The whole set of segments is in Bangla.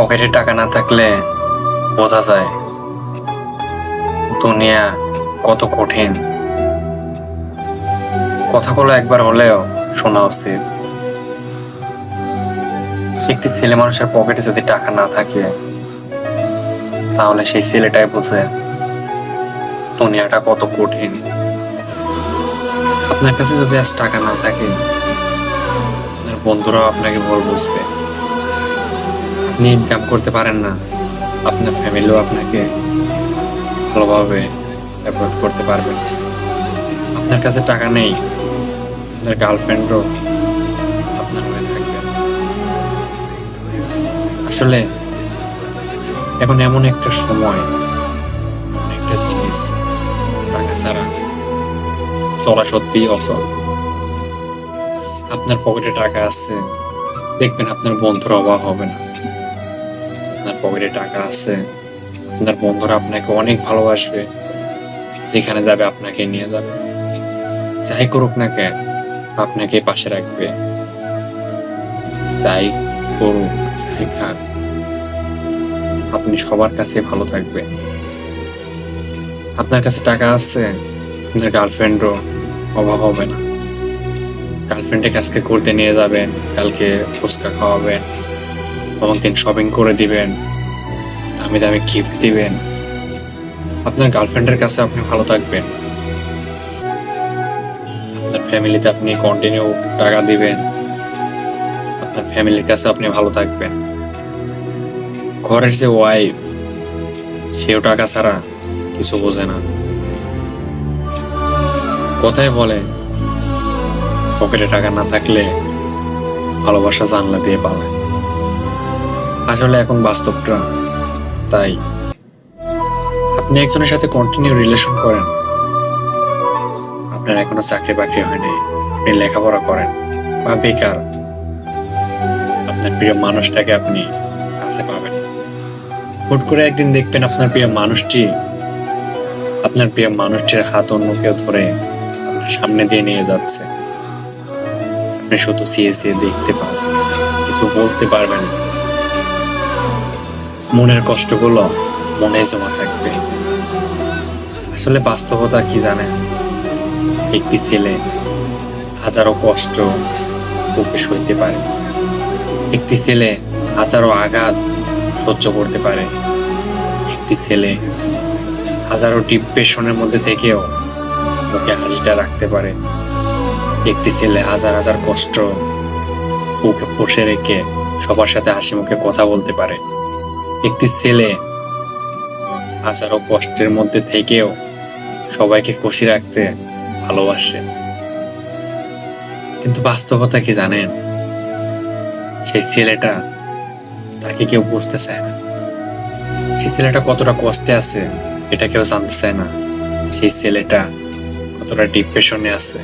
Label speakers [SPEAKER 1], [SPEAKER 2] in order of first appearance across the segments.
[SPEAKER 1] পকেটে টাকা না থাকলে বোঝা যায় দুনিয়া কত কঠিন। কথাগুলো একবার হলেও শোনা উচিত। একটি ছেলে মানুষের পকেটে যদি টাকা না থাকে তাহলে সেই ছেলেটাই বোঝে দুনিয়াটা কত কঠিন। আপনার কাছে যদি আজ টাকা না থাকে আপনার বন্ধুরাও আপনাকে ভুল বুঝবে। আপনি ইনকাম করতে পারেন না, আপনার ফ্যামিলিও আপনাকে ভালোভাবে অ্যাভয়েড করতে পারবে না। আপনার কাছে টাকা নেই, আপনার গার্লফ্রেন্ডও আপনার হয়ে থাকবে। আসলে এখন এমন একটা সময়, এমন একটা জিনিস, টাকা ছাড়া চলা সত্যিই অচল। আপনার পকেটে টাকা আছে, দেখবেন আপনার বন্ধুর অভাব হবে না। আপনার পকেটে টাকা আছে, আপনার বন্ধুরা আপনাকে অনেক ভালোবাসবে, যেখানে যাবে আপনাকে নিয়ে যাবে, যাই করুক না কেন আপনাকে পাশে রাখবে। যাই করুক, যাই খাক, আপনি সবার কাছে ভালো থাকবেন। আপনার কাছে টাকা আছে, আপনার গার্লফ্রেন্ডও অভাব হবে না। গার্লফ্রেন্ডকে আজকে ঘুরতে নিয়ে যাবেন, কালকে ফুচকা খাওয়াবেন, অমুক দিন শপিং করে দিবেন, দামি দামি গিফট দিবেন। আপনার গার্লফ্রেন্ডের কাছে আপনি ভালো থাকবেন, আপনার ফ্যামিলিতে আপনি কন্টিনিউ টাকা দিবেন, আপনার ফ্যামিলির কাছে আপনি ভালো থাকবেন। ঘরের যে ওয়াইফ, সেও টাকা ছাড়া কিছু বোঝে না। কথায় বলে পকেটে টাকা না থাকলে ভালোবাসা জানলা দিয়ে পালায়। আসলে এখন বাস্তবটা তাই। আপনি একজনের সাথে কন্টিনিউ রিলেশন করেন, আপনার এখনো চাকরি বাকরি হয়নি, আপনি লেখাপড়া করেন বা বেকার, আপনার প্রিয় মানুষটাকে আপনি কাছে পাবেন। হুট করে একদিন দেখবেন আপনার প্রিয় মানুষটির হাত অন্য কেউ ধরে আপনার সামনে দিয়ে নিয়ে যাচ্ছে। আপনি শুধু চেয়ে চেয়ে দেখতে পাবেন, কিছু বলতে পারবেন না। মনের কষ্টগুলো মনে জমা থাকবে। আসলে বাস্তবতা কি জানেন, একটি ছেলে হাজারো কষ্ট বুকে সইতে পারে, একটি ছেলে হাজারো আঘাত সহ্য করতে পারে, একটি ছেলে হাজারো ডিপ্রেশনের মধ্যে থেকেও মুখে হাসিটা রাখতে পারে, একটি ছেলে হাজার হাজার কষ্ট বুকে বসে রেখে সবার সাথে হাসি মুখে কথা বলতে পারে, একটি ছেলে হাজারো কষ্টের মধ্যে থেকেও সবাইকে খুশি রাখতে ভালোবাসে। কিন্তু বাস্তবতা কি জানেন, সেই ছেলেটা, তাকে কেউ বুঝতে চায় না। সেই ছেলেটা কতটা কষ্টে আছে এটা কেউ জানতে চায় না। সেই ছেলেটা কতটা ডিপ্রেশনে আছে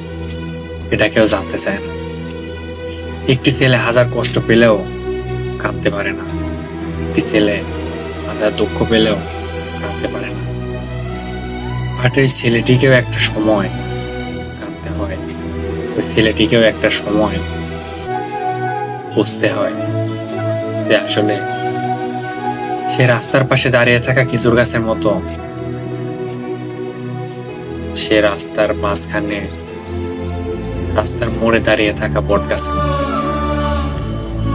[SPEAKER 1] এটা কেউ জানতে চায় না। একটি ছেলে হাজার কষ্ট পেলেও কাঁদতে পারে না, একটি ছেলে হাজার দুঃখ পেলেও কাঁদতে পারে না। বাট ওই ছেলেটিকেও একটা সময় কাঁদতে হয়, ওই ছেলেটিকেও একটা সময় বুঝতে হয় যে আসলে সে রাস্তার পাশে দাঁড়িয়ে থাকা খেজুর গাছের মতো, সে রাস্তার মাঝখানে, রাস্তার মোড়ে দাঁড়িয়ে থাকা বট গাছের মতো,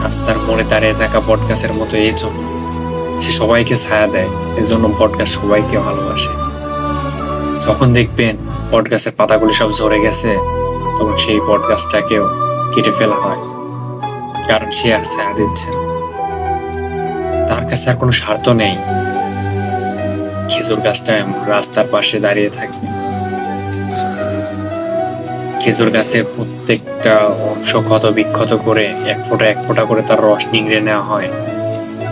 [SPEAKER 1] রাস্তার মোড়ে দাঁড়িয়ে থাকা বট গাছের মতো। এই জন্য সে সবাইকে ছায়া দেয়, এই জন্য বট গাছ সবাইকে ভালোবাসে। যখন দেখবেন বট গাছের পাতাগুলি সব ঝরে গেছে, তখন সেই বট গাছটাকেও কেটে ফেলা হয়, কারণ সে আর ছায়া দিচ্ছে না, তার কাছে আর কোনো স্বার্থ নেই। খেজুর গাছটা রাস্তার পাশে দাঁড়িয়ে থাকে, খেজুর গাছের প্রত্যেকটা অংশ ক্ষত বিক্ষত করে এক ফোঁটা করে তার রস নিংড়ে নেওয়া হয়।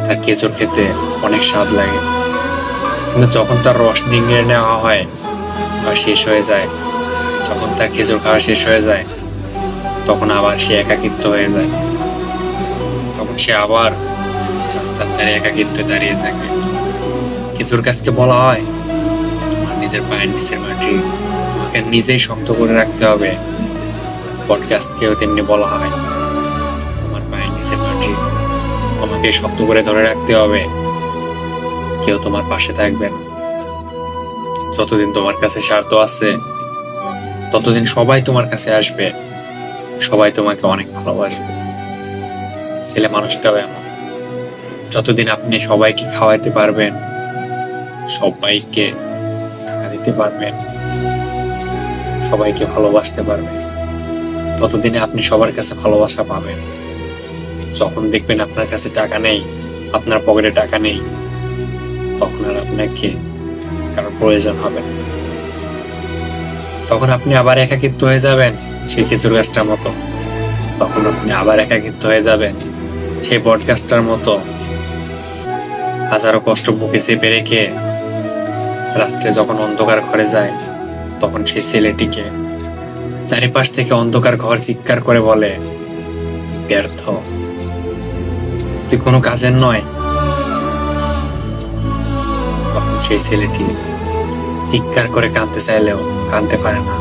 [SPEAKER 1] তার খেজুর খেতে অনেক স্বাদ লাগে, কিন্তু যখন তার রস নিংড়ে নেওয়া হয় আর শেষ হয়ে যায়, যখন তার খেজুর খাওয়া শেষ হয়ে যায়, তখন আবার সে একাকিত্ব হয়ে যায়, তখন সে আবার রাস্তার ধারে একাকিত্বে দাঁড়িয়ে থাকে। খেজুর গাছকে বলা হয়, তোমার নিজের পায়ের নিচের মাটি তোমাকে নিজেই শক্ত করে রাখতে হবে। বট গাছকেও তেমনি বলা হয়, তোমার পায়ের নিচের মাটি তোমাকে শক্ত করে ধরে রাখতে হবে। কেউ তোমার পাশে থাকবে না। যতদিন তোমার কাছে স্বার্থ আছে ততদিন সবাই তোমার কাছে আসবে, সবাই তোমাকে অনেক ভালোবাসবে। ছেলে মানুষটাও এমন, যতদিন আপনি সবাইকে খাওয়াইতে পারবেন, সবাইকে টাকা দিতে পারবেন, সবাইকে ভালোবাসতে পারবেন, ততদিনে আপনি সবার কাছে ভালোবাসা পাবেন। যখন দেখবেন আপনার কাছে টাকা নেই, আপনার পকেটে টাকা নেই, তখন আর আপনাকে কারোর প্রয়োজন হবে না। তখন আপনি আবার একাকিত্ব হয়ে যাবেন সেই খেজুর গাছটার মতো। তখন আপনি আবার একাকিত্ব হয়ে যাবেন সেই বট গাছটার মতো। হাজারো কষ্ট বুকে চেপে রেখে রাত্রে যখন অন্ধকার ঘরে যায়, তখন সেই ছেলেটিকে চারিপাশ থেকে অন্ধকার ঘর চিৎকার করে বলে, ব্যর্থ, তুই কোনো কাজের নয়। তখন সেই ছেলেটি চিৎকার করে কাঁদতে চাইলেও কাঁদতে পারে না।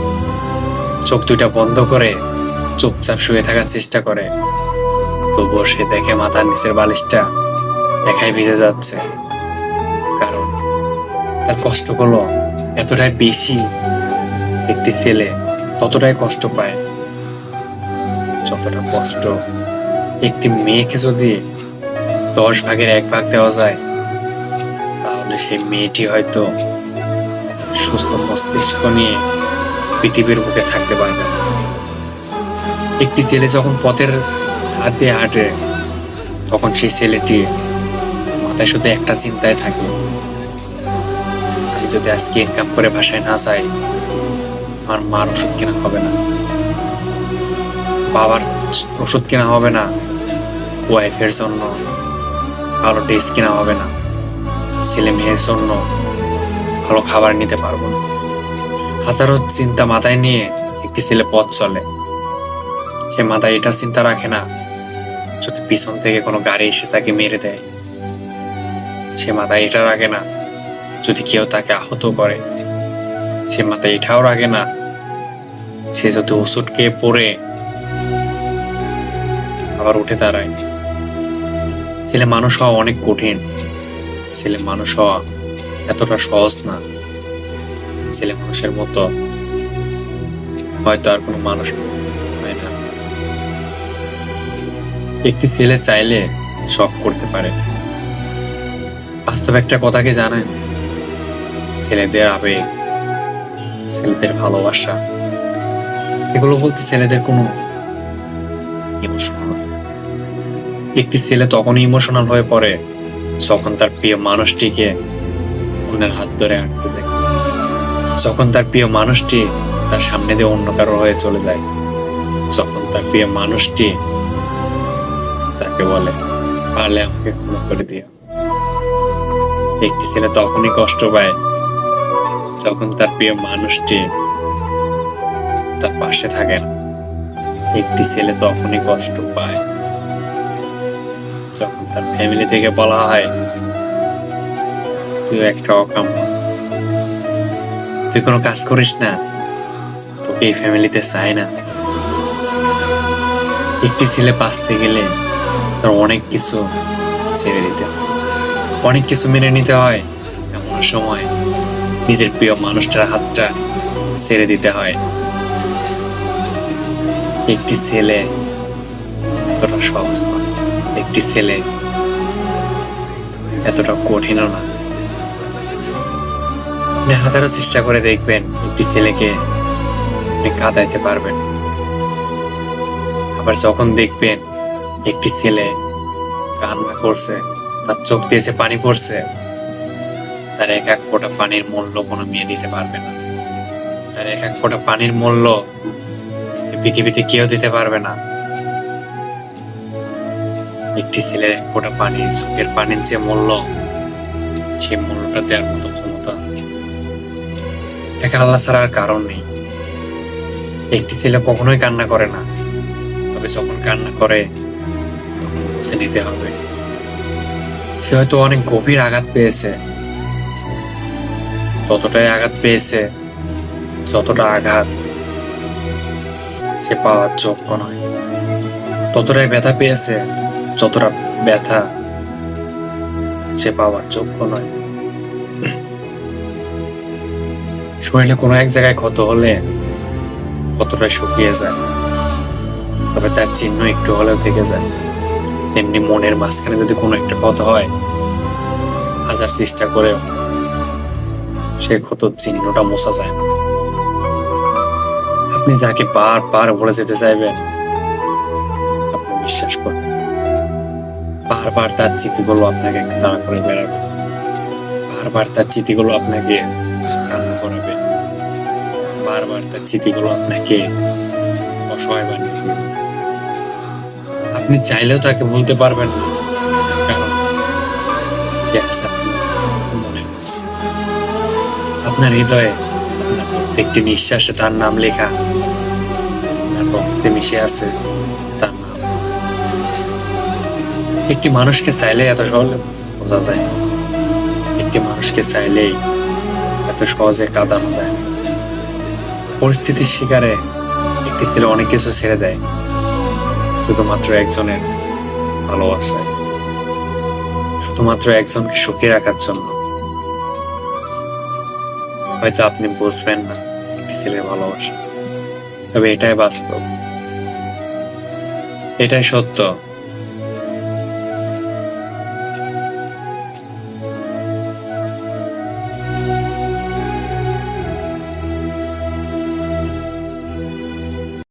[SPEAKER 1] চোখ দুইটা বন্ধ করে চুপচাপ শুয়ে থাকার চেষ্টা করে, তবুও সে দেখে মাথার নিচের বালিশটা একাই ভিজে যাচ্ছে। কারণ তার কষ্টগুলো এতটাই বেশি, একটি ছেলে ততটাই কষ্ট পায় যতটা কষ্ট একটি মেয়েকে যদি 10 ভাগের 1 ভাগ দেওয়া যায়, তাহলে সেই মেয়েটি হয়তো সুস্থ মস্তিষ্ক নিয়ে পৃথিবীর বুকে থাকতে পারবে না। একটি ছেলে যখন পথের ধার দিয়ে হাঁটে, তখন সেই ছেলেটি মাথায় শুধু একটা চিন্তায় থাকে, আমি যদি আজকে ইনকাম করে বাসায় না যাই, আমার মার ওষুধ কেনা হবে না, বাবার ওষুধ কেনা হবে না, ওয়াইফের জন্য ভালো ড্রেস কেনা হবে না, ছেলে মেয়ের জন্য ভালো খাবার নিতে পারবো না। হাজারো চিন্তা মাথায় নিয়ে একটি ছেলে পথ চলে। সে মাথায় এটা চিন্তা রাখে না যদি পিছন থেকে কোনো গাড়ি এসে তাকে মেরে দেয়। সে মাথায় এটা রাখে না যদি কেউ তাকে আহত করে। সে মাথায় এটাও রাখে না সে যদি ওষুধ খেয়ে পড়ে আবার উঠে দাঁড়ায়। ছেলে মানুষ হওয়া অনেক কঠিন। ছেলে মানুষ হওয়া এতটা সহজ না। ছেলে মানুষের মতো হয়তো আর কোনো মানুষ হয় না। একটি ছেলে চাইলে সব করতে পারে। বাস্তব একটা কথা কি জানেন? ছেলেদের আবেগ, ছেলেদের ভালোবাসা, এগুলো বলতে ছেলেদের কোনো ইমোশনাল। একটি ছেলে তখনই ইমোশনাল হয়ে পড়ে যখন তার প্রিয় মানুষটিকে অন্যের হাত ধরে হাঁটতে দেখে, যখন তার প্রিয় মানুষটি তার সামনে দিয়ে অন্য কারো হয়ে চলে যায়, যখন তার প্রিয় মানুষটি তাকে বলে, পারলে আমাকে ক্ষমা করে দিও। একটি ছেলে তখনই কষ্ট পায় যখন তার প্রিয় মানুষটি তার পাশে থাকে না। একটি ছেলে তখনই কষ্ট পায় যখন তার ফ্যামিলি থেকে বলা হয়, তুই একটা অকাম্য, তুই কোনো কাজ করিস না, তোকে এই ফ্যামিলিতে চায় না। একটি ছেলে বাঁচতে গেলে তার অনেক কিছু ছেড়ে দিতে হয়, অনেক কিছু মেনে নিতে হয়। এমন সময় নিজের প্রিয় মানুষটার হাতটা ছেড়ে দিতে হয়। একটি ছেলে এতটা সহজ না, একটি ছেলে এতটা কঠিনও না। আপনি হাজারো চেষ্টা করে দেখবেন একটি ছেলেকে আপনি কাঁদাইতে পারবেন। আবার যখন দেখবেন একটি ছেলে কান্না করছে, তার চোখ দিয়ে যে পানি পড়ছে, তার এক এক ফোঁটা পানির মূল্য কোনো মেয়ে দিতে পারবে না। তার এক এক ফোঁটা পানির মূল্য পৃথিবীতে কেউ দিতে পারবে না। একটি ছেলের এক ফোঁটা পানি, চোখের পানির যে মূল্য, সেই মূল্যটা দেওয়ার মতো ক্ষমতা এটাকে আল্লাহ ছাড়া আর কারণ নেই। একটি ছেলে কখনোই কান্না করে না, তবে যখন কান্না করে তখন বুঝে নিতে হবে সে হয়তো অনেক গভীর আঘাত পেয়েছে। ততটাই আঘাত পেয়েছে যতটা আঘাত সে পাওয়ার যোগ্য নয়। ততটাই ব্যথা পেয়েছে যতটা ব্যথা সে পাওয়ার যোগ্য নয়। শরীরে কোনো এক জায়গায় ক্ষত হলে কতটা শুকিয়ে যায়, তবে তার চিহ্ন একটু হলেও থেকে যায়। তেমনি মনের মাঝখানে যদি কোনো একটা ক্ষত হয়, হাজার চেষ্টা করেও সে ক্ষতর চিহ্নটা মোছা যায় না। আপনি যাকে বারবার বলে যেতে চাইবেন, আপনি বিশ্বাস করবেন, বারবার তার স্মৃতিগুলো আপনাকে তাড়া করে বেড়াবে, বারবার তার স্মৃতিগুলো আপনাকে কান্না করাবে, বারবার তার স্মৃতিগুলো আপনাকে অসহায় বানিয়ে ফেলবে। আপনি চাইলেও তাকে বলতে পারবেন না, কারণ সে আছে আপনার মনের মাঝখানে। আপনার হৃদয়ে, আপনার প্রত্যেকটি নিঃশ্বাসে তার নাম লেখা, তার রক্তে মিশে আছে তার নাম। একটি মানুষকে চাইলে এত সহজে বোঝা যায় না, একটি মানুষকে চাইলেই এত সহজে কাঁদানো যায় না। পরিস্থিতির শিকারে একটি ছেলে অনেক কিছু ছেড়ে দেয় শুধুমাত্র একজনের ভালোবাসায়, শুধুমাত্র একজনকে সুখী রাখার জন্য। হয়তো আপনি বুঝবেন না একটি ছেলের ভালোবাসা, তবে এটাই বাস্তব, এটাই সত্য।